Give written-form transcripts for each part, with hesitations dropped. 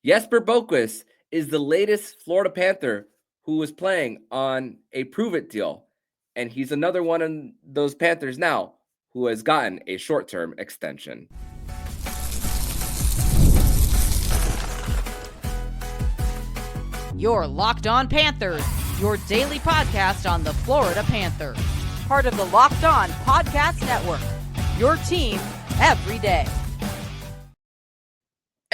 Jesper Boqvist is the latest Florida Panther who is playing on a prove-it deal, and he's another one of those Panthers now who has gotten a short-term extension. You're Locked On Panthers, your daily podcast on the Florida Panthers. Part of the Locked On Podcast Network, your team every day.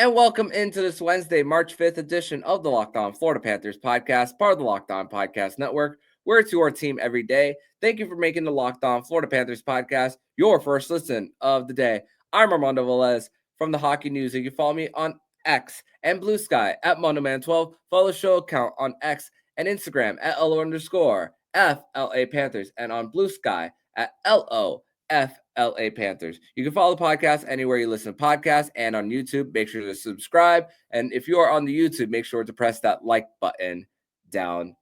And welcome into this Wednesday, March 5th edition of the Locked On Florida Panthers podcast, part of the Locked On Podcast Network. We're to your team every day. Thank you for making the Locked On Florida Panthers podcast your first listen of the day. I'm Armando Velez from the Hockey News. You can follow me on X and Blue Sky at MondoMan12. Follow the show account on X and Instagram at @LO_FLA Panthers and on Blue Sky at LOFLA Panthers. You can follow the podcast anywhere you listen to podcasts and on YouTube. Make sure to subscribe. And if you are on the YouTube, make sure to press that like button down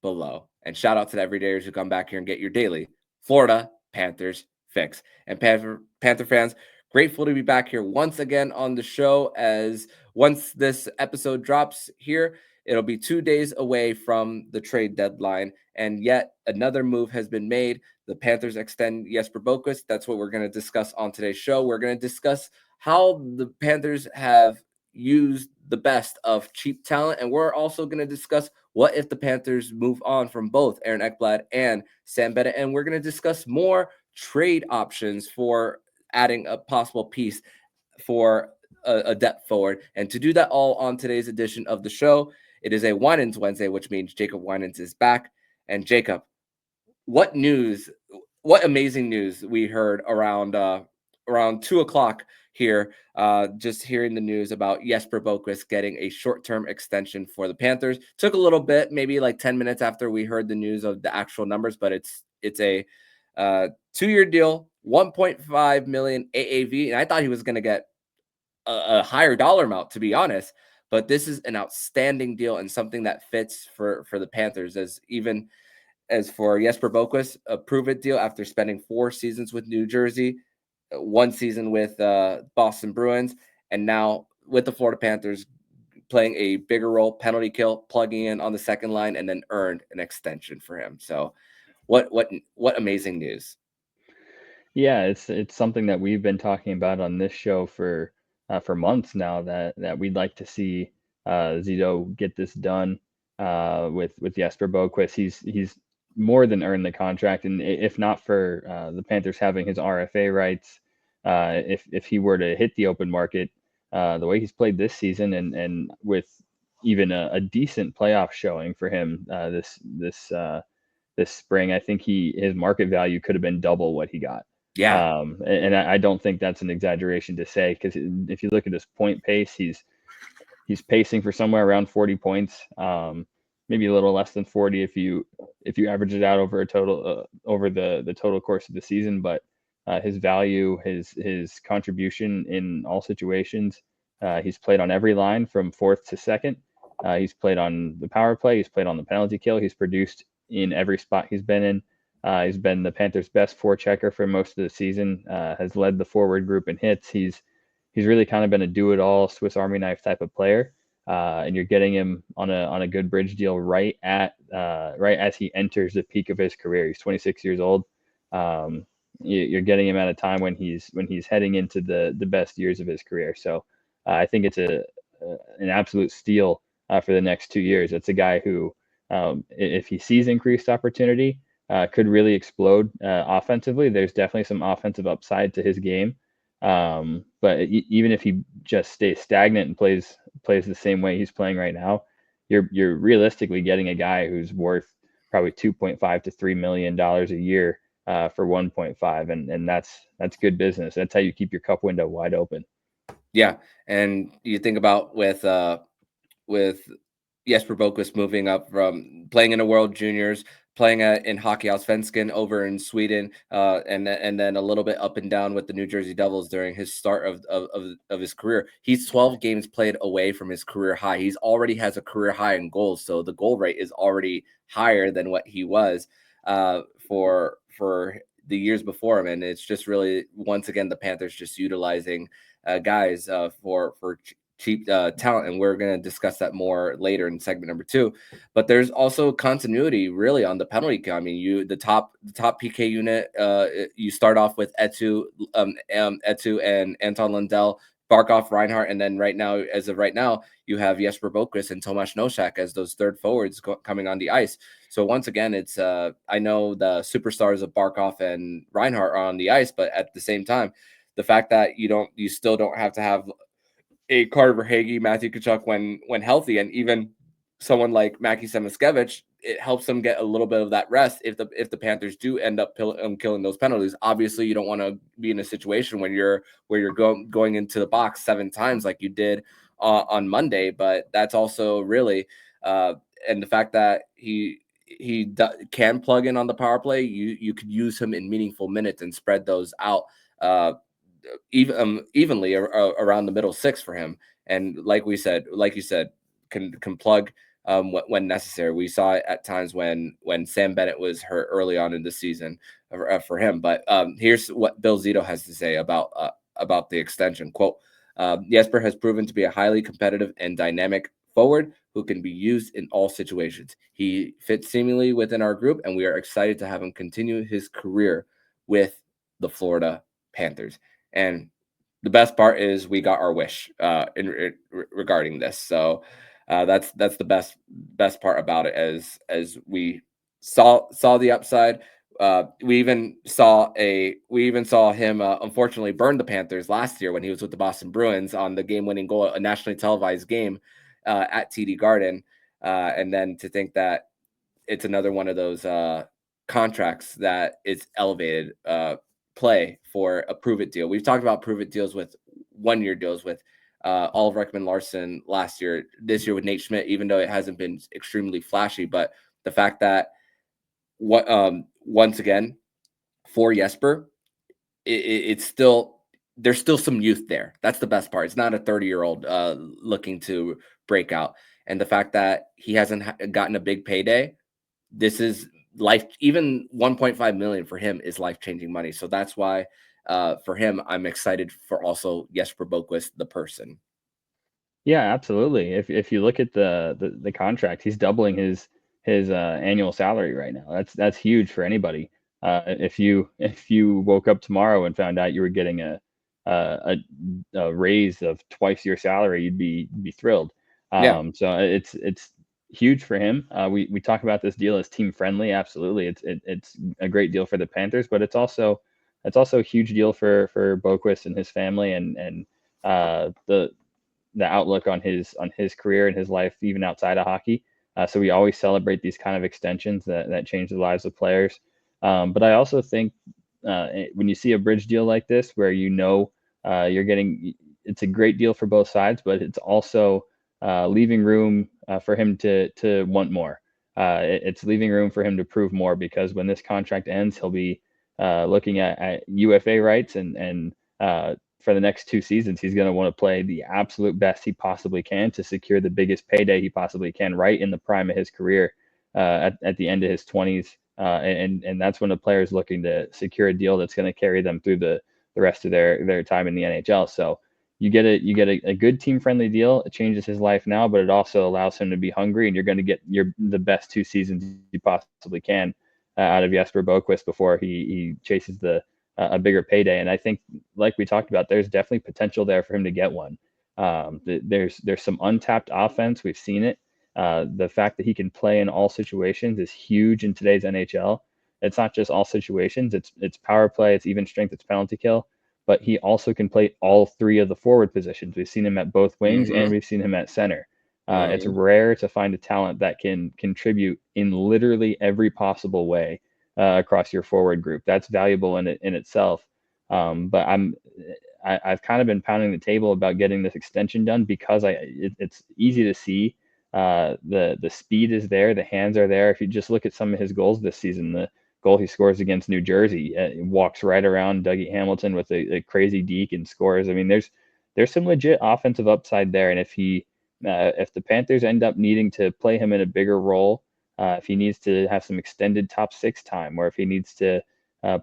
below. And shout out to the everydayers who come back here and get your daily Florida Panthers fix. And Panther fans, grateful to be back here once again on the show, as once this episode drops here, it'll be 2 days away from the trade deadline, and yet another move has been made. The Panthers extend Jesper Boqvist. That's what we're going to discuss on today's show. We're going to discuss how the Panthers have used the best of cheap talent, and we're also going to discuss what if the Panthers move on from both Aaron Ekblad and Sam Bennett, and we're going to discuss more trade options for adding a possible piece for a depth forward. And to do that all on today's edition of the show, it is a Winans Wednesday, which means Jacob Winans is back. And Jacob, what amazing news we heard around 2:00 here, just hearing the news about Jesper Boqvist getting a short-term extension for the Panthers. Took a little bit, maybe like 10 minutes after we heard the news of the actual numbers, but it's a 2-year deal, 1.5 million AAV, and I thought he was going to get a higher dollar amount, to be honest. But this is an outstanding deal and something that fits for the Panthers, as even as for Jesper Boqvist, a prove-it deal after spending 4 seasons with New Jersey, 1 season with Boston Bruins, and now with the Florida Panthers playing a bigger role, penalty kill, plugging in on the second line, and then earned an extension for him. So what amazing news. Yeah, it's something that we've been talking about on this show for months now, that we'd like to see Zito get this done with Jesper Boqvist. He's more than earned the contract, and if not for the Panthers having his RFA rights, if he were to hit the open market the way he's played this season, and with even a decent playoff showing for him this spring, I think his market value could have been double what he got. Yeah. And I don't think that's an exaggeration to say, because if you look at his point pace, he's pacing for somewhere around 40 points, maybe a little less than 40 if you average it out over a total over the total course of the season. But his value, his contribution in all situations, he's played on every line from fourth to second. He's played on the power play. He's played on the penalty kill. He's produced in every spot he's been in. He's been the Panthers' best forechecker for most of the season, has led the forward group in hits. He's really kind of been a do-it-all Swiss Army knife type of player, and you're getting him on a good bridge deal right as he enters the peak of his career. He's 26 years old. You're getting him at a time when he's heading into the best years of his career. So I think it's an absolute steal for the next 2 years. It's a guy who, if he sees increased opportunity, could really explode offensively. There's definitely some offensive upside to his game. But even if he just stays stagnant and plays the same way he's playing right now, you're realistically getting a guy who's worth probably $2.5 to $3 million a year for 1.5, and that's good business. That's how you keep your cup window wide open. Yeah, and you think about with Jesper Boqvist moving up from playing in the World Juniors, playing in Hockeyallsvenskan over in Sweden, and then a little bit up and down with the New Jersey Devils during his start of his career. He's 12 games played away from his career high. He's already has a career high in goals, so the goal rate is already higher than what he was for the years before him. And it's just really, once again, the Panthers just utilizing guys for cheap talent, and we're going to discuss that more later in segment number 2. But there's also continuity really on the penalty kill. I mean, the top PK unit. You start off with Etu and Anton Lundell, Barkov, Reinhart, and then as of right now, you have Jesper Boqvist and Tomáš Nošák as those third forwards coming on the ice. So once again, it's I know the superstars of Barkov and Reinhart are on the ice, but at the same time, the fact that you still don't have to have a Carter Verhaeghe, Matthew Tkachuk when healthy, and even someone like Mackie Samoskevich, it helps them get a little bit of that rest if the Panthers do end up killing those penalties. Obviously, you don't want to be in a situation when you're going into the box 7 times like you did on Monday, but that's also really and the fact that he can plug in on the power play, you could use him in meaningful minutes and spread those out evenly around the middle 6 for him. And like you said, can plug when necessary. We saw it at times when Sam Bennett was hurt early on in the season for him. But here's what Bill Zito has to say about the extension. Quote, Jesper has proven to be a highly competitive and dynamic forward who can be used in all situations. He fits seamlessly within our group, and we are excited to have him continue his career with the Florida Panthers. And the best part is we got our wish regarding this. So that's the best part about it. As we saw the upside, we even saw him unfortunately burn the Panthers last year when he was with the Boston Bruins on the game-winning goal, a nationally televised game at TD Garden. And then to think that it's another one of those contracts that is elevated play for a prove it deal. We've talked about prove it deals with 1-year deals with Oliver Ekman-Larsson last year, this year with Nate Schmidt, even though it hasn't been extremely flashy. But the fact that once again for Jesper, it's still, there's still some youth there. That's the best part. It's not a 30-year-old looking to break out. And the fact that he hasn't gotten a big payday, this is life. Even 1.5 million for him is life-changing money. So that's why for him, I'm excited for also Jesper Boqvist, the person. Yeah, absolutely. If you look at the contract, he's doubling his annual salary right now. That's huge for anybody. If you woke up tomorrow and found out you were getting a raise of twice your salary, you'd be thrilled. So it's huge for him. We talk about this deal as team friendly. Absolutely, it's a great deal for the Panthers, but it's also a huge deal for Boqvist and his family, and the outlook on his career and his life, even outside of hockey. So we always celebrate these kind of extensions that change the lives of players. But I also think when you see a bridge deal like this, where you're getting, it's a great deal for both sides, but it's also leaving room for him to want more. It's leaving room for him to prove more, because when this contract ends, he'll be looking at UFA rights, and for the next 2 seasons, he's going to want to play the absolute best he possibly can to secure the biggest payday he possibly can, right in the prime of his career, at the end of his 20s. And that's when a player is looking to secure a deal that's going to carry them through the rest of their time in the NHL. So you get a good team friendly deal. It changes his life now, but it also allows him to be hungry, and you're going to get the best 2 seasons you possibly can out of Jesper Boqvist before he chases a bigger payday. And I think, like we talked about, there's definitely potential there for him to get one. There's some untapped offense. We've seen it. The fact that he can play in all situations is huge in today's NHL. It's not just all situations. It's power play, it's even strength, it's penalty kill. But he also can play all 3 of the forward positions. We've seen him at both wings, and we've seen him at center. It's rare to find a talent that can contribute in literally every possible way across your forward group. That's valuable in itself. But I've kind of been pounding the table about getting this extension done, because it's easy to see. The speed is there, the hands are there. If you just look at some of his goals this season, the goal he scores against New Jersey, walks right around Dougie Hamilton with a crazy deke and scores. I mean, there's some legit offensive upside there. And if the Panthers end up needing to play him in a bigger role, if he needs to have some extended top 6 time, or if he needs to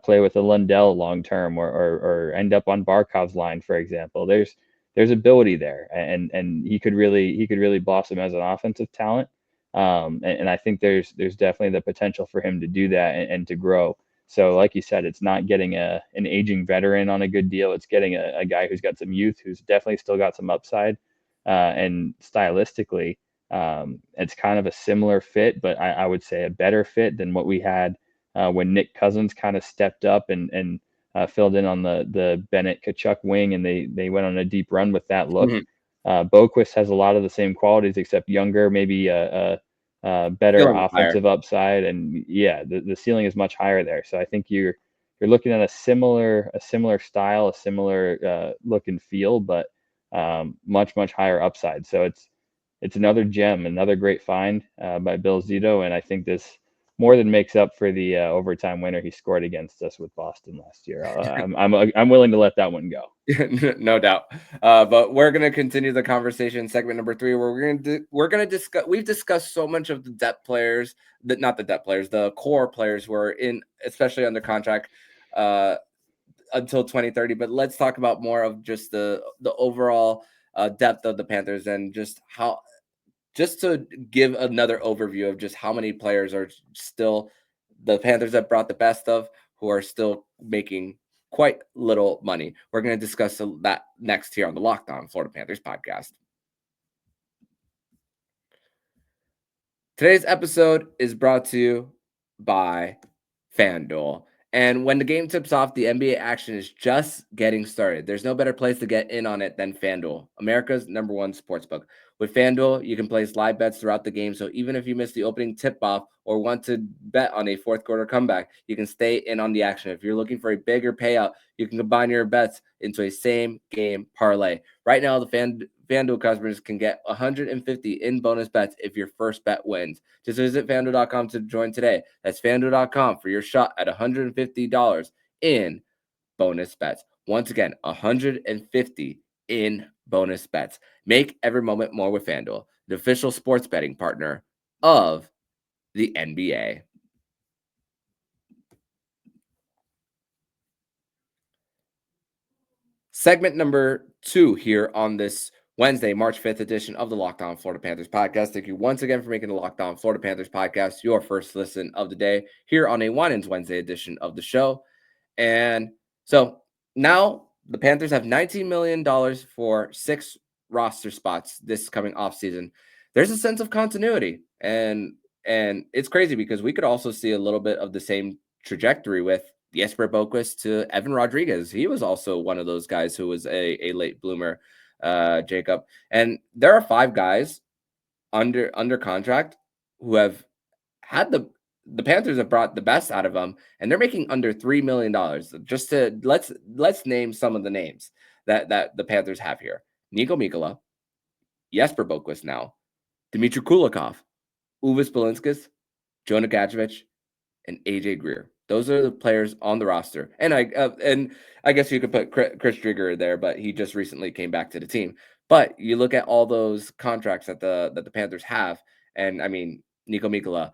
play with a Lundell long term, or end up on Barkov's line, for example, there's there's ability there, and he could really blossom as an offensive talent. And I think there's definitely the potential for him to do that and to grow. So like you said, it's not getting an aging veteran on a good deal. It's getting a guy who's got some youth, who's definitely still got some upside. And stylistically, it's kind of a similar fit, but I would say a better fit than what we had when Nick Cousins kind of stepped up and filled in on the Bennett Kachuk wing, and they went on a deep run with that look. Boqvist has a lot of the same qualities, except younger, maybe a better Feeling offensive upside, and yeah, the ceiling is much higher there. So I think you're looking at a similar style, a similar look and feel, but much higher upside. So it's another gem, another great find by Bill Zito, and I think this more than makes up for the overtime winner he scored against us with Boston last year. I'm willing to let that one go. No doubt. But we're gonna continue the conversation. Segment number 3, where we're gonna discuss. We've discussed so much of the depth players, not the depth players, the core players who are in, especially under contract until 2030. But let's talk about more of just the overall depth of the Panthers, and just to give another overview of just how many players are still the Panthers have brought the best of, who are still making quite little money. We're going to discuss that next here on the Locked On Florida Panthers podcast. Today's episode is brought to you by FanDuel. And when the game tips off, the NBA action is just getting started. There's no better place to get in on it than FanDuel, America's #1 sportsbook. With FanDuel, you can place live bets throughout the game, so even if you miss the opening tip-off or want to bet on a fourth quarter comeback, you can stay in on the action. If you're looking for a bigger payout, you can combine your bets into a same-game parlay. Right now, the FanDuel customers can get 150 in bonus bets if your first bet wins. Just visit FanDuel.com to join today. That's FanDuel.com for your shot at $150 in bonus bets. Once again, 150 in bonus bets. Make every moment more with FanDuel, the official sports betting partner of the NBA. Segment number 2 here on this Wednesday, March 5th edition of the Locked On Florida Panthers podcast. Thank you once again for making the Locked On Florida Panthers podcast your first listen of the day here on a Winans Wednesday edition of the show. And so now the Panthers have $19 million for 6 roster spots this coming offseason. There's a sense of continuity, and it's crazy because we could also see a little bit of the same trajectory with Jesper Boqvist to Evan Rodriguez. He was also one of those guys who was a late bloomer, Jacob. And there are 5 guys under contract who have had the Panthers have brought the best out of them, and they're making under $3 million. Just to let's name some of the names that the Panthers have here: Niko Mikkola, Jesper Boqvist now, Dmitry Kulikov, Uvis Belinskis, Jonah Gadjevich, and AJ Greer. Those are the players on the roster. And I guess you could put Chris Drigger there, but he just recently came back to the team. But you look at all those contracts that the Panthers have, and I mean, Niko Mikkola,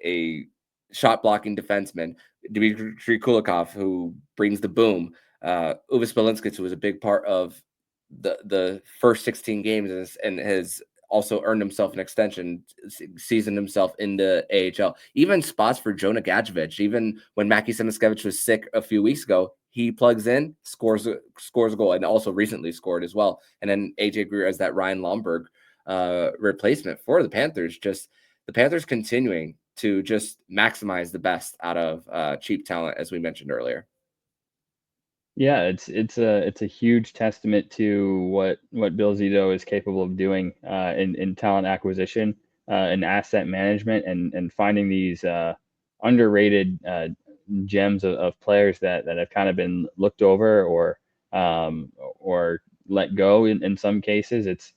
a shot blocking defenseman, Dmitry Kulikov, who brings the boom, Uvis Belinskis, who was a big part of the first 16 games and has also earned himself an extension, seasoned himself in the AHL. Even spots for Jonah Gadjevich. Even when Mackie Semiskevich was sick a few weeks ago, he plugs in, scores a goal, and also recently scored as well. And then AJ Greer as that Ryan Lomberg replacement for the Panthers. Just the Panthers continuing to just maximize the best out of cheap talent, as we mentioned earlier. Yeah, it's a huge testament to what Bill Zito is capable of doing in talent acquisition and asset management, and finding these underrated gems of players that have kind of been looked over or let go in some cases. It's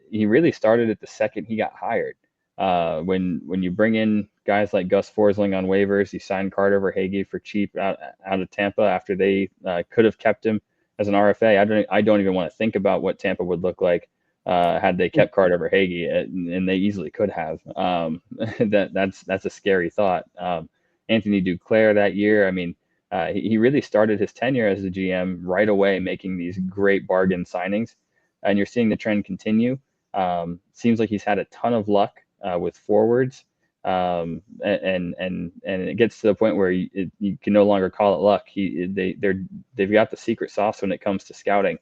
he really started it the second he got hired. When you bring in guys like Gus Forsling on waivers, you sign Carter Verhaeghe for cheap out of Tampa after they could have kept him as an RFA. I don't even want to think about what Tampa would look like had they kept Carter Verhaeghe, and they easily could have. That's a scary thought. Anthony Duclair that year, I mean, he really started his tenure as a GM right away, making these great bargain signings, and you're seeing the trend continue. Seems like he's had a ton of luck with forwards, and it gets to the point where you can no longer call it luck. They've got the secret sauce when it comes to scouting,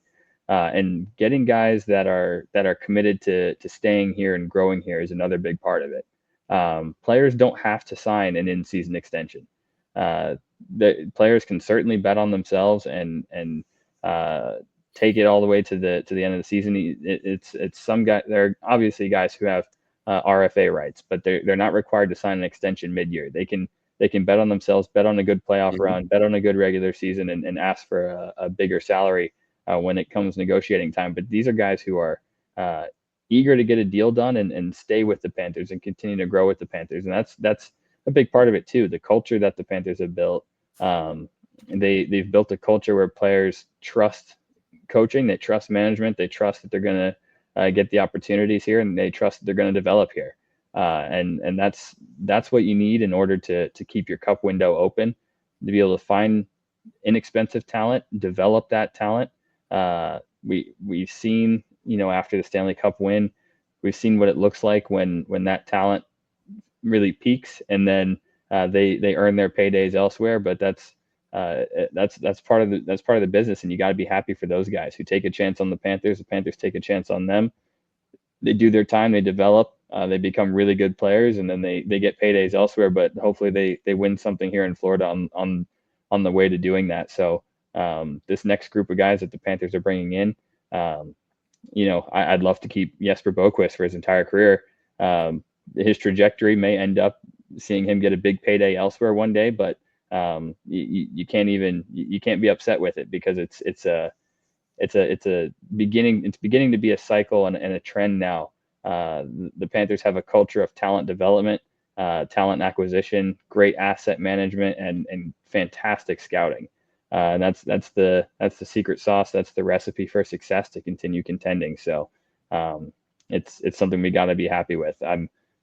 and getting guys that are committed to staying here and growing here is another big part of it. Players don't have to sign an in-season extension. The players can certainly bet on themselves and take it all the way to the end of the season. It's some guy. There are obviously guys who have RFA rights, but they're not required to sign an extension mid-year. They can bet on themselves, bet on a good playoff run, bet on a good regular season, and ask for a bigger salary when it comes negotiating time. But these are guys who are eager to get a deal done and stay with the Panthers and continue to grow with the Panthers, and that's a big part of it too. The culture that the Panthers have built. They've built a culture where players trust coaching, they trust management, they trust that they're going to get the opportunities here, and they trust that they're going to develop here. And that's what you need in order to keep your cup window open, to be able to find inexpensive talent, develop that talent. We've seen, after the Stanley Cup win, we've seen what it looks like when that talent really peaks, and then they earn their paydays elsewhere. But that's part of the business, and you got to be happy for those guys who take a chance on the Panthers. The Panthers take a chance on them. They do their time, they develop, they become really good players, and then they get paydays elsewhere. But hopefully they win something here in Florida on the way to doing that. So this next group of guys that the Panthers are bringing in, I'd love to keep Jesper Boqvist for his entire career. His trajectory may end up seeing him get a big payday elsewhere one day, but you can't be upset with it, because it's beginning to be a cycle and a trend now. The Panthers have a culture of talent development, talent acquisition, great asset management, and fantastic scouting. And that's the secret sauce. That's the recipe for success to continue contending. So it's something we got to be happy with.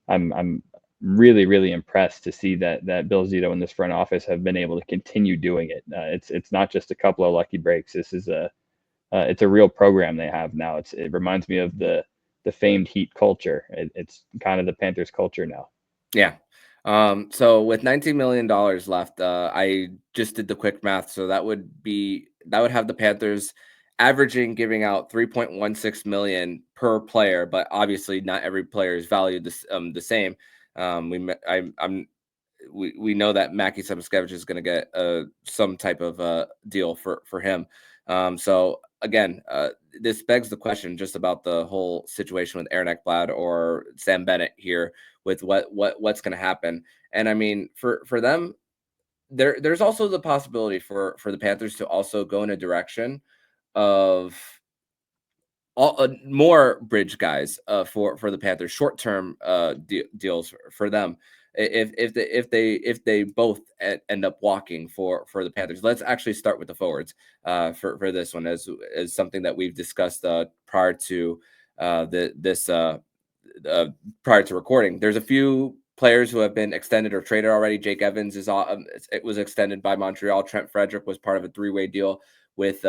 I'm really, really impressed to see that Bill Zito and this front office have been able to continue doing it. It's not just a couple of lucky breaks. This is it's a real program they have now. It reminds me of the famed Heat culture. It's kind of the Panthers culture now. Yeah. So with $19 million left, I just did the quick math. So that would have the Panthers averaging giving out $3.16 million per player, but obviously not every player is valued the same. We know that Mackie Samoskevich is going to get some type of deal for him. So again, this begs the question just about the whole situation with Aaron Ekblad or Sam Bennett here, with what's going to happen. And I mean, for them, there's also the possibility for the Panthers to also go in a direction of more bridge guys for the Panthers, short-term deals for them. If they both end up walking for the Panthers. Let's actually start with the forwards for this one, as something that we've discussed prior to prior to recording. There's a few players who have been extended or traded already. Jake Evans it was extended by Montreal. Trent Frederick was part of a 3-way deal with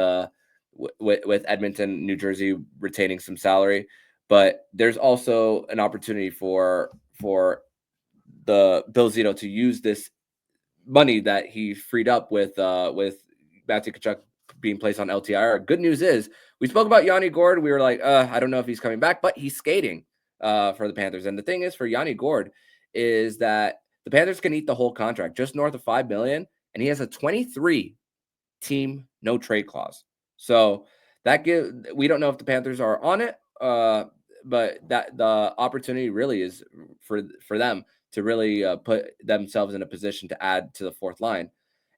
Edmonton, New Jersey, retaining some salary. But there's also an opportunity for the Bill Zito to use this money that he freed up with Matthew Tkachuk being placed on LTIR. Good news is we spoke about Yanni Gourde. We were like, I don't know if he's coming back, but he's skating for the Panthers. And the thing is for Yanni Gourde is that the Panthers can eat the whole contract, just north of $5 million, and he has a 23-team no trade clause. So we don't know if the Panthers are on it, but that the opportunity really is for them to really put themselves in a position to add to the fourth line.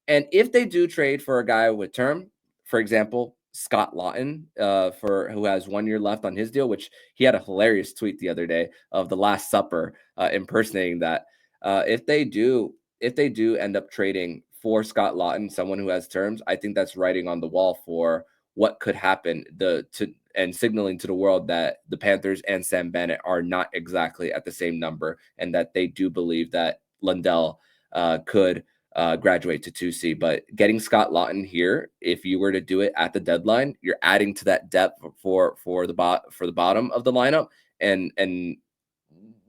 And if they do trade for a guy with term, for example, Scott Laughton, who has 1 year left on his deal, which he had a hilarious tweet the other day of the Last Supper impersonating that. If they do end up trading for Scott Laughton, someone who has terms, I think that's writing on the wall for what could happen and signaling to the world that the Panthers and Sam Bennett are not exactly at the same number, and that they do believe that Lundell could graduate to 2C. But getting Scott Lawton here, if you were to do it at the deadline, you're adding to that depth for the bottom of the lineup, and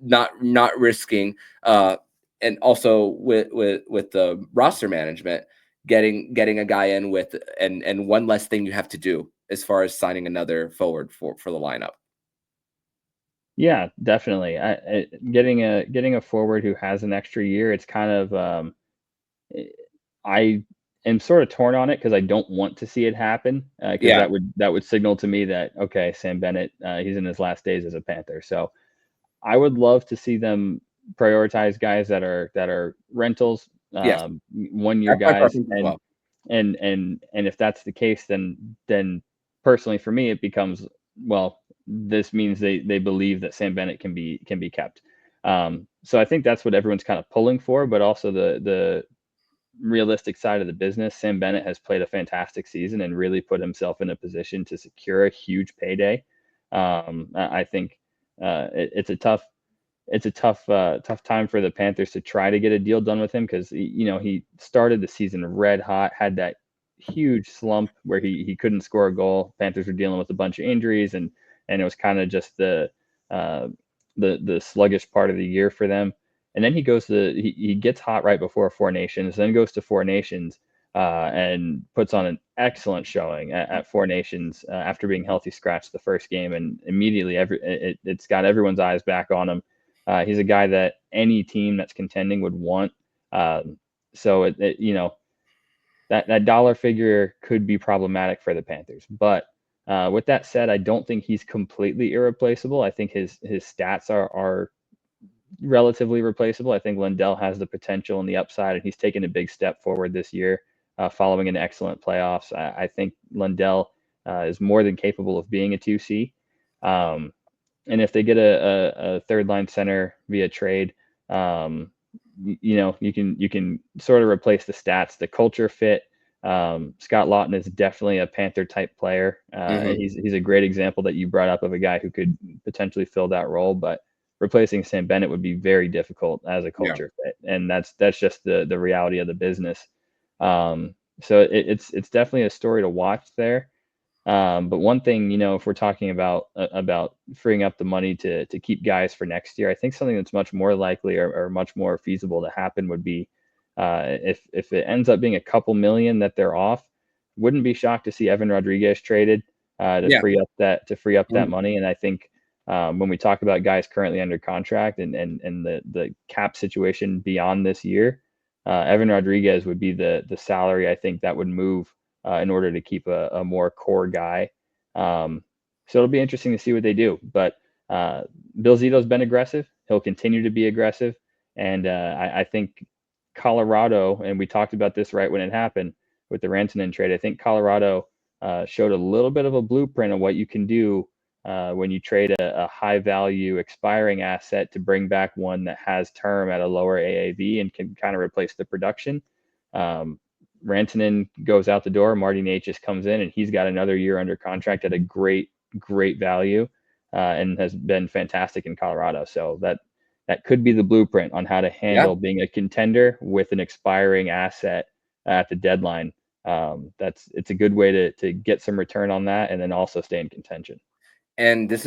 not risking and also with the roster management, getting a guy in with and one less thing you have to do as far as signing another forward for the lineup. Yeah, definitely. Getting a forward who has an extra year, it's kind of I am sort of torn on it because I don't want to see it happen because Yeah. that would signal to me that okay, Sam Bennett, he's in his last days as a Panther. So I would love to see them prioritize guys that are rentals, Yes. 1 year That's my guys, preference as and well. if that's the case, then personally for me it becomes, well, this means they believe that Sam Bennett can be kept. So I think that's what everyone's kind of pulling for, but also the realistic side of the business. Sam Bennett has played a fantastic season and really put himself in a position to secure a huge payday. I think it's a tough time for the Panthers to try to get a deal done with him because he started the season red hot, had that huge slump where he couldn't score a goal. Panthers were dealing with a bunch of injuries, and it was kind of just uh, the sluggish part of the year for them. And then he gets hot right before Four Nations, then goes to Four Nations and puts on an excellent showing at Four Nations after being healthy scratched the first game, and immediately it's got everyone's eyes back on him. He's a guy that any team that's contending would want. So that dollar figure could be problematic for the Panthers. But with that said, I don't think he's completely irreplaceable. I think his stats are relatively replaceable. I think Lundell has the potential and the upside, and he's taken a big step forward this year following an excellent playoffs. I think Lundell is more than capable of being a 2C. And if they get a third line center via trade, you can sort of replace the stats, the culture fit. Scott Lawton is definitely a Panther type player. He's a great example that you brought up of a guy who could potentially fill that role, but replacing Sam Bennett would be very difficult as a culture fit, and that's just the reality of the business. So it's definitely a story to watch there. But one thing, if we're talking about freeing up the money to keep guys for next year, I think something that's much more likely or much more feasible to happen would be if it ends up being a couple million that they're off. Wouldn't be shocked to see Evan Rodriguez traded to free up that money. And I think when we talk about guys currently under contract and the cap situation beyond this year, Evan Rodriguez would be the salary I think that would move in order to keep a more core guy. So it'll be interesting to see what they do. But Bill Zito's been aggressive. He'll continue to be aggressive. And I think Colorado, and we talked about this right when it happened with the Rantanen trade, I think Colorado showed a little bit of a blueprint of what you can do when you trade a high value expiring asset to bring back one that has term at a lower AAV and can kind of replace the production. Rantanen goes out the door. Marty Necas comes in, and he's got another year under contract at a great value, and has been fantastic in Colorado. So that could be the blueprint on how to handle being a contender with an expiring asset at the deadline. It's a good way to get some return on that, and then also stay in contention. And this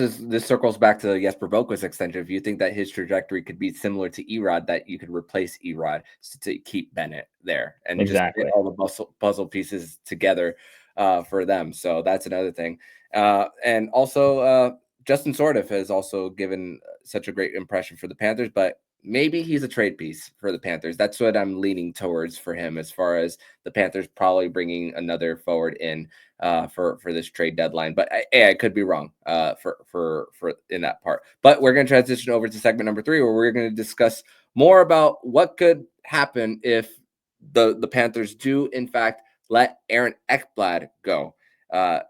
circles back to the Jesper Boqvist extension. If you think that his trajectory could be similar to Erod, that you could replace Erod to keep Bennett there and Exactly. just get all the puzzle pieces together for them. So that's another thing. And also, Justin Sordiff has also given such a great impression for the Panthers, but maybe he's a trade piece for the Panthers. That's what I'm leaning towards for him, as far as the Panthers probably bringing another forward in for this trade deadline. But I could be wrong for in that part. But we're going to transition over to segment number 3, where we're going to discuss more about what could happen if the Panthers do in fact let Aaron Ekblad go. And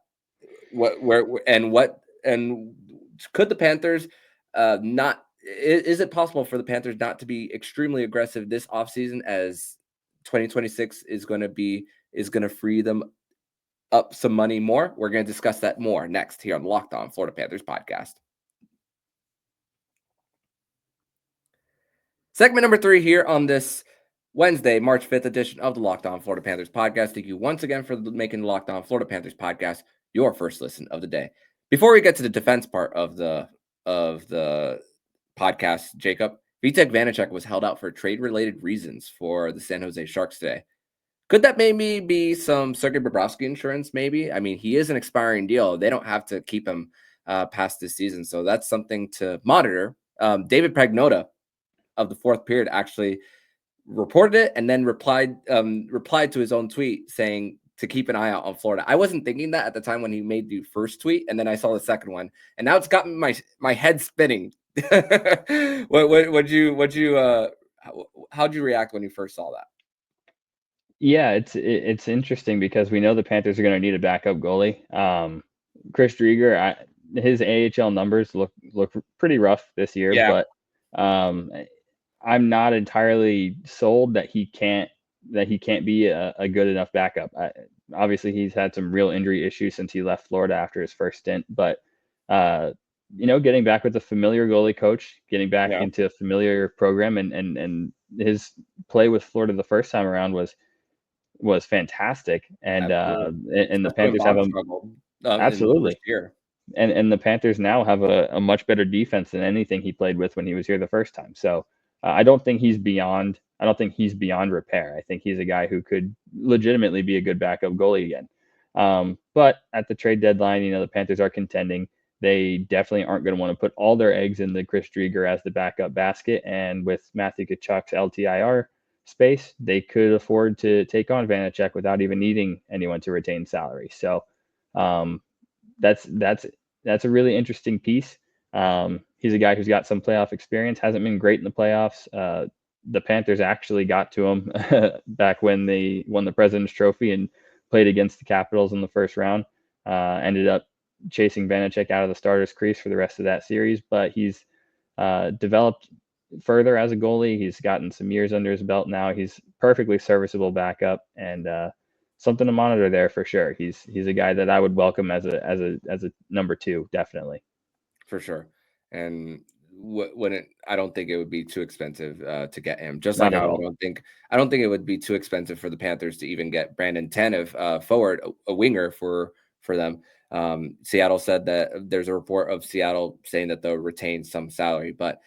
could the Panthers not? Is it possible for the Panthers not to be extremely aggressive this offseason, as 2026 is going to free them up some money more? We're going to discuss that more next here on the Locked On Florida Panthers podcast. Segment number 3 here on this Wednesday, March 5th edition of the Locked On Florida Panthers podcast. Thank you once again for making the Locked On Florida Panthers podcast your first listen of the day. Before we get to the defense part of the podcast, Jacob, Vitek Vanacek was held out for trade-related reasons for the San Jose Sharks today. Could that maybe be some Sergei Bobrovsky insurance, maybe? I mean, he is an expiring deal. They don't have to keep him past this season, so that's something to monitor. David Pragnota of the fourth period actually reported it and then replied to his own tweet saying to keep an eye out on Florida. I wasn't thinking that at the time when he made the first tweet, and then I saw the second one, and now it's gotten my head spinning. How'd you react when you first saw that? Yeah, it's interesting because we know the Panthers are going to need a backup goalie. Chris Driedger, his AHL numbers look pretty rough this year, but I'm not entirely sold that he can't be a good enough backup. Obviously, he's had some real injury issues since he left Florida after his first stint, but getting back with a familiar goalie coach, getting back into a familiar program, and his play with Florida the first time around was fantastic, and the Panthers have absolutely. And the Panthers now have a much better defense than anything he played with when he was here the first time. So I don't think he's beyond repair. I think he's a guy who could legitimately be a good backup goalie again. But at the trade deadline, the Panthers are contending. They definitely aren't going to want to put all their eggs in the Chris Driedger as the backup basket. And with Matthew Tkachuk's LTIR space, they could afford to take on Vanacek without even needing anyone to retain salary. So that's a really interesting piece. He's a guy who's got some playoff experience, hasn't been great in the playoffs. The Panthers actually got to him back when they won the President's Trophy and played against the Capitals in the first round. Ended up chasing Vanacek out of the starter's crease for the rest of that series, but he's developed further as a goalie. He's gotten some years under his belt now. He's perfectly serviceable backup, and something to monitor there for sure. He's a guy that I would welcome as a number two, definitely. For sure. And I don't think it would be too expensive to get him. Just like I don't think it would be too expensive for the Panthers to even get Brandon Tanev forward, a winger for them. Seattle said that there's a report of Seattle saying that they'll retain some salary, but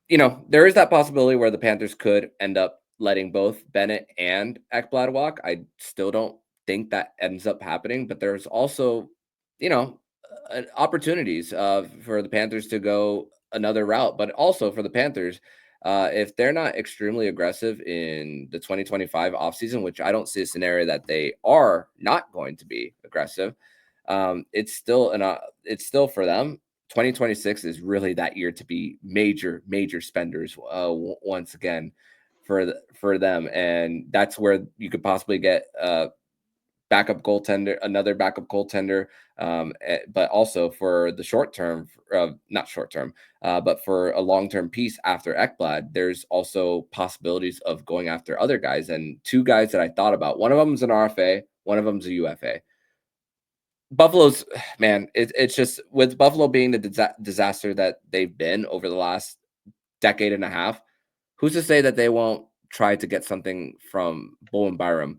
there is that possibility where the Panthers could end up letting both Bennett and Ekblad walk. I still don't think that ends up happening, but there's also, opportunities for the Panthers to go another route, but also for the Panthers, if they're not extremely aggressive in the 2025 offseason, which I don't see a scenario that they are not going to be aggressive, it's still for them. 2026 is really that year to be major spenders once again for them, and that's where you could possibly get another backup goaltender, but also for the short term, but for a long-term piece after Ekblad, there's also possibilities of going after other guys. And two guys that I thought about, one of them is an RFA, one of them is a UFA. Buffalo's, man, it's just with Buffalo being the disaster that they've been over the last decade and a half, who's to say that they won't try to get something from Bowen Byram?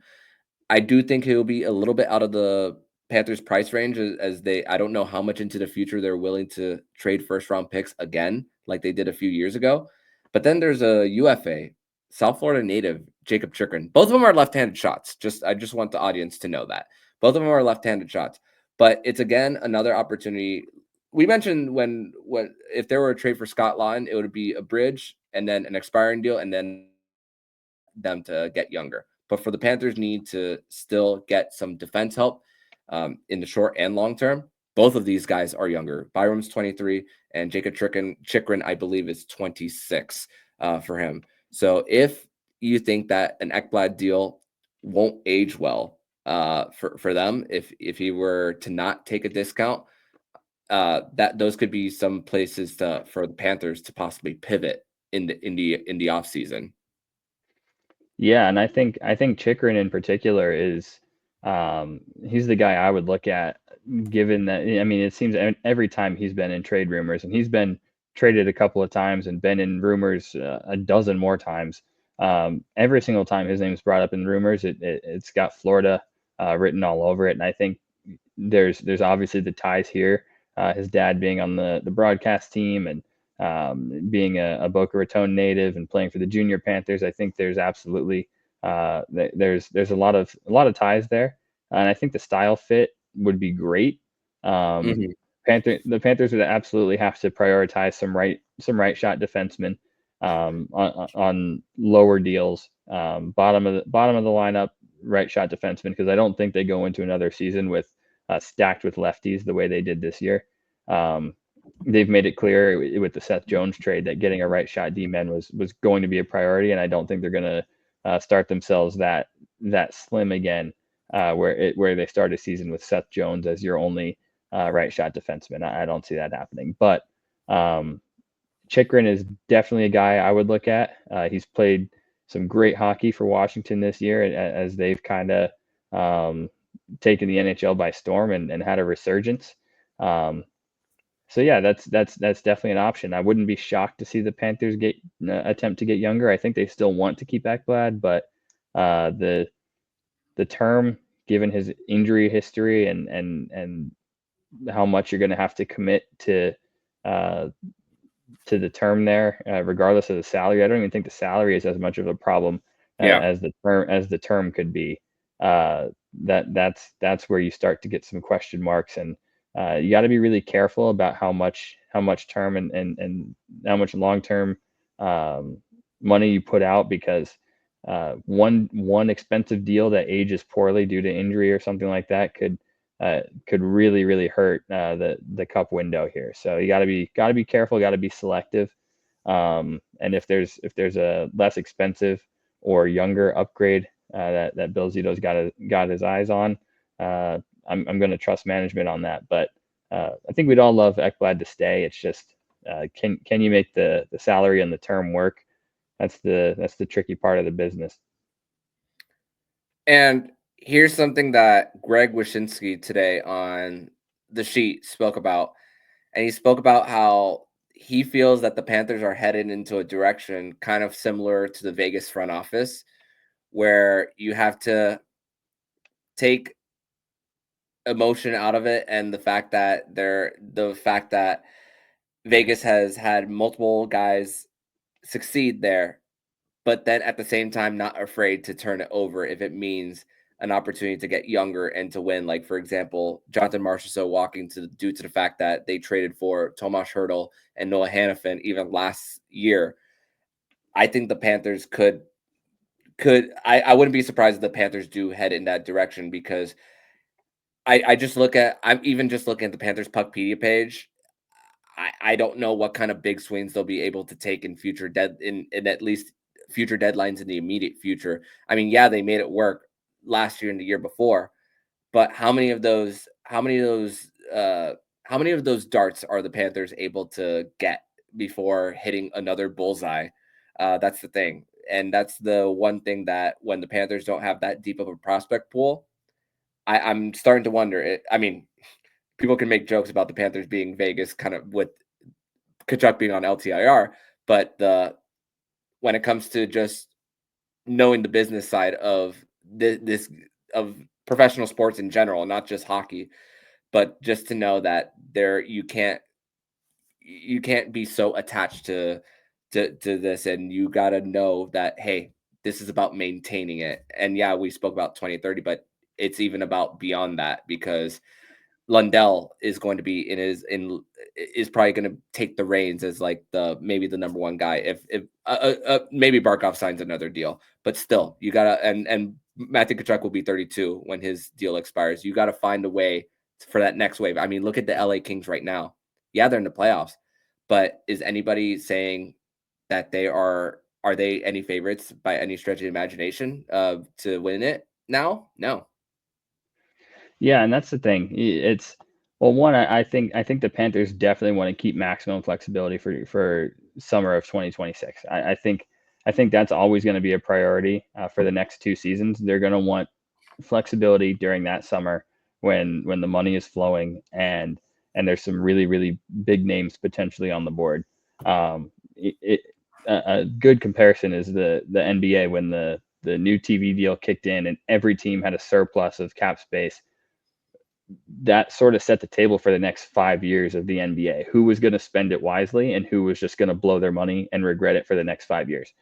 I do think he'll be a little bit out of the Panthers' price range as I don't know how much into the future they're willing to trade first-round picks again, like they did a few years ago. But then there's a UFA, South Florida native, Jacob Winans. Both of them are left-handed shots. I just want the audience to know that. Both of them are left-handed shots. But it's, again, another opportunity. We mentioned when if there were a trade for Scott Laughton, it would be a bridge and then an expiring deal and then them to get younger. But for the Panthers need to still get some defense help in the short and long term. Both of these guys are younger. Byram's 23 and Jacob Chychrun, I believe, is 26 for him. So if you think that an Ekblad deal won't age well for them, if he were to not take a discount, that those could be some places for the Panthers to possibly pivot in the offseason. Yeah, and I think Chychrun in particular is he's the guy I would look at, given that, I mean, it seems every time he's been in trade rumors, and he's been traded a couple of times and been in rumors a dozen more times, every single time his name's brought up in rumors, it's got Florida written all over it. And I think there's obviously the ties here. His dad being on the broadcast team and being a Boca Raton native and playing for the Junior Panthers. I think there's absolutely there's a lot of ties there, and I think the style fit would be great. The Panthers would absolutely have to prioritize some right shot defensemen on lower deals, bottom of the lineup right shot defenseman, because I don't think they go into another season with stacked with lefties the way they did this year. They've made it clear with the Seth Jones trade that getting a right shot D-man was going to be a priority, and I don't think they're going to start themselves that slim again, where they start a season with Seth Jones as your only right shot defenseman. I don't see that happening, but Chychrun is definitely a guy I would look at. He's played some great hockey for Washington this year, as they've kind of taken the NHL by storm and had a resurgence. So yeah, that's definitely an option. I wouldn't be shocked to see the Panthers attempt to get younger. I think they still want to keep Ekblad, but the term, given his injury history and how much you're going to have to commit to the term there, regardless of the salary. I don't even think the salary is as much of a problem as the term could be. That's where you start to get some question marks, and you got to be really careful about how much term and how much long-term money you put out, because one expensive deal that ages poorly due to injury or something like that could really hurt the cup window here. So you got to be careful, got to be selective. And if there's a less expensive or younger upgrade that Bill Zito's got his eyes on, I'm going to trust management on that. But I think we'd all love Ekblad to stay. It's just can you make the salary and the term work? That's the tricky part of the business. And here's something that Greg Wyshynski today on the sheet spoke about. And he spoke about how he feels that the Panthers are headed into a direction kind of similar to the Vegas front office, where you have to take emotion out of it, and the fact that Vegas has had multiple guys succeed there, but then at the same time not afraid to turn it over if it means an opportunity to get younger and to win. Like, for example, Jonathan Marchessault walking due to the fact that they traded for Tomas Hertl and Noah Hannafin even last year. I think the Panthers I wouldn't be surprised if the Panthers do head in that direction, because I'm even just looking at the Panthers Puckpedia page. I don't know what kind of big swings they'll be able to take in in at least future deadlines in the immediate future. I mean, yeah, they made it work last year and the year before, but how many of those darts are the Panthers able to get before hitting another bullseye? That's the thing. And that's the one thing that when the Panthers don't have that deep of a prospect pool, I'm starting to wonder. I mean, people can make jokes about the Panthers being Vegas, kind of with Tkachuk being on LTIR, but when it comes to just knowing the business side of this of professional sports in general, not just hockey, but just to know that you can't be so attached to this, and you got to know that, hey, this is about maintaining it. And yeah, we spoke about 2030, but it's even about beyond that, because Lundell is going to be is probably going to take the reins as like maybe the number one guy. If maybe Barkov signs another deal, but still you gotta, and Matthew Tkachuk will be 32 when his deal expires. You got to find a way for that next wave. I mean, look at the LA Kings right now. Yeah, they're in the playoffs, but is anybody saying that are they any favorites by any stretch of the imagination to win it now? No. Yeah, and that's the thing. I think the Panthers definitely want to keep maximum flexibility for summer of 2026. I think that's always going to be a priority for the next two seasons. They're going to want flexibility during that summer when the money is flowing and there's some really big names potentially on the board. a good comparison is the NBA when the new TV deal kicked in and every team had a surplus of cap space. That sort of set the table for the next 5 years of the NBA. Who was going to spend it wisely and who was just going to blow their money and regret it for the next 5 years.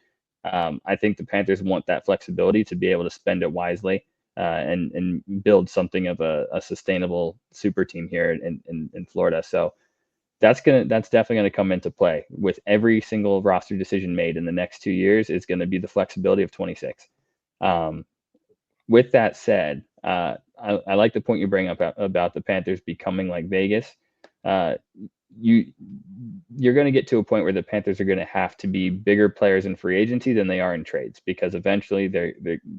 I think the Panthers want that flexibility to be able to spend it wisely and build something of a sustainable super team here in Florida. So that's definitely going to come into play with every single roster decision made in the next 2 years. Is going to be the flexibility of 26. With that said, I like the point you bring up about the Panthers becoming like Vegas. You're going to get to a point where the Panthers are going to have to be bigger players in free agency than they are in trades, because eventually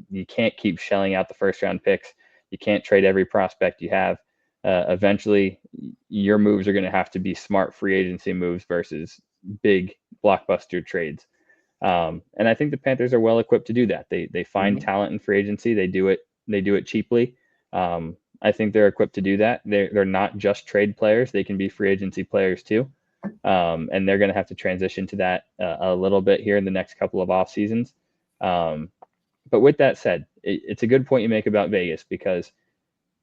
you can't keep shelling out the first round picks. You can't trade every prospect you have. Eventually, your moves are going to have to be smart free agency moves versus big blockbuster trades. And I think the Panthers are well equipped to do that. They find talent in free agency. They do it cheaply. I think they're equipped to do that. They're not just trade players. They can be free agency players too. And they're going to have to transition to that a little bit here in the next couple of off seasons. But with that said, it's a good point you make about Vegas, because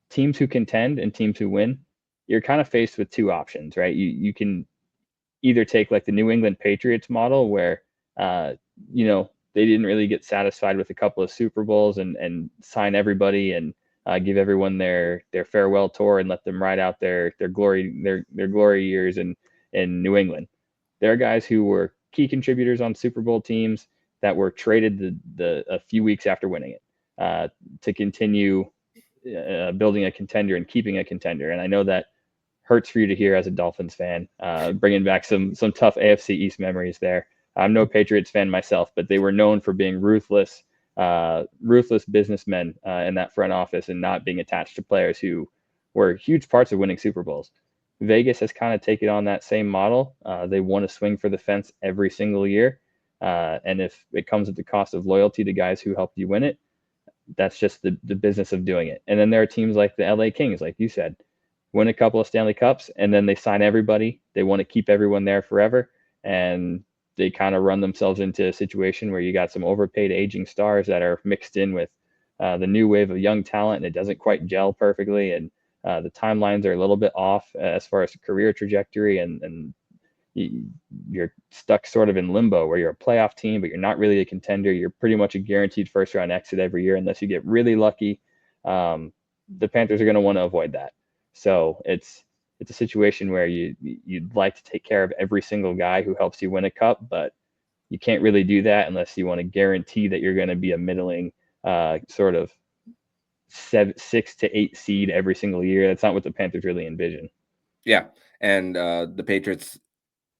teams who contend and teams who win, you're kind of faced with two options, right? You can either take like the New England Patriots model where, they didn't really get satisfied with a couple of Super Bowls and sign everybody and give everyone their farewell tour and let them ride out their glory years in New England. There are guys who were key contributors on Super Bowl teams that were traded a few weeks after winning it to continue building a contender and keeping a contender. And I know that hurts for you to hear as a Dolphins fan, bringing back some tough AFC East memories there. I'm no Patriots fan myself, but they were known for being ruthless businessmen in that front office and not being attached to players who were huge parts of winning Super Bowls. Vegas has kind of taken on that same model. They want to swing for the fence every single year. And if it comes at the cost of loyalty to guys who helped you win it, that's just the business of doing it. And then there are teams like the LA Kings, like you said, win a couple of Stanley Cups, and then they sign everybody. They want to keep everyone there forever. And they kind of run themselves into a situation where you got some overpaid aging stars that are mixed in with the new wave of young talent, and it doesn't quite gel perfectly. And the timelines are a little bit off as far as career trajectory, and you're stuck sort of in limbo where you're a playoff team, but you're not really a contender. You're pretty much a guaranteed first round exit every year unless you get really lucky. The Panthers are going to want to avoid that. So it's a situation where you'd like to take care of every single guy who helps you win a cup, but you can't really do that unless you want to guarantee that you're going to be a middling sort of 6 to 8 seed every single year. That's not what the Panthers really envision. Yeah, and the Patriots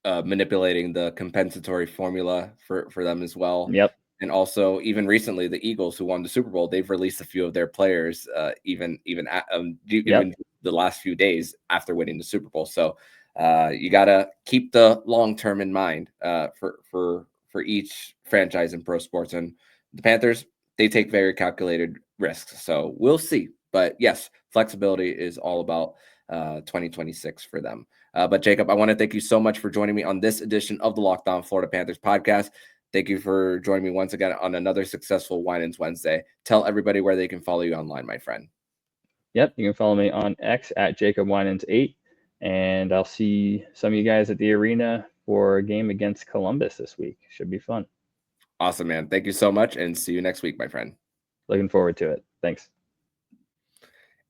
manipulating the compensatory formula for them as well. Yep. And also, even recently, the Eagles, who won the Super Bowl, they've released a few of their players, even the last few days after winning the Super Bowl. So you got to keep the long term in mind for each franchise in pro sports. And the Panthers, they take very calculated risks. So we'll see. But yes, flexibility is all about 2026 for them. But Jacob, I want to thank you so much for joining me on this edition of the Locked On Florida Panthers podcast. Thank you for joining me once again on another successful Winans Wednesday. Tell everybody where they can follow you online, my friend. Yep, you can follow me on X at Jacob Winans 8, and I'll see some of you guys at the arena for a game against Columbus this week. Should be fun. Awesome, man. Thank you so much, and see you next week, my friend. Looking forward to it. Thanks.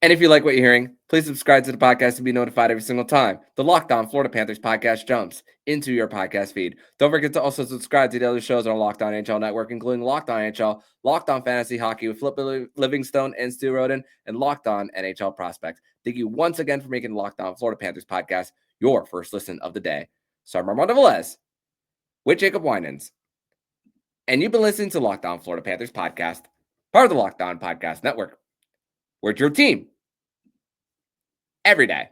And if you like what you're hearing, please subscribe to the podcast to be notified every single time the Locked On Florida Panthers podcast jumps into your podcast feed. Don't forget to also subscribe to the other shows on our Locked On NHL network, including Locked On NHL, Locked On Fantasy Hockey with Flip Livingstone and Stu Roden, and Locked On NHL Prospects. Thank you once again for making the Locked On Florida Panthers podcast your first listen of the day. So I'm Armando Velez with Jacob Winans, and you've been listening to Locked On Florida Panthers podcast, part of the Locked On Podcast Network. We're your team every day.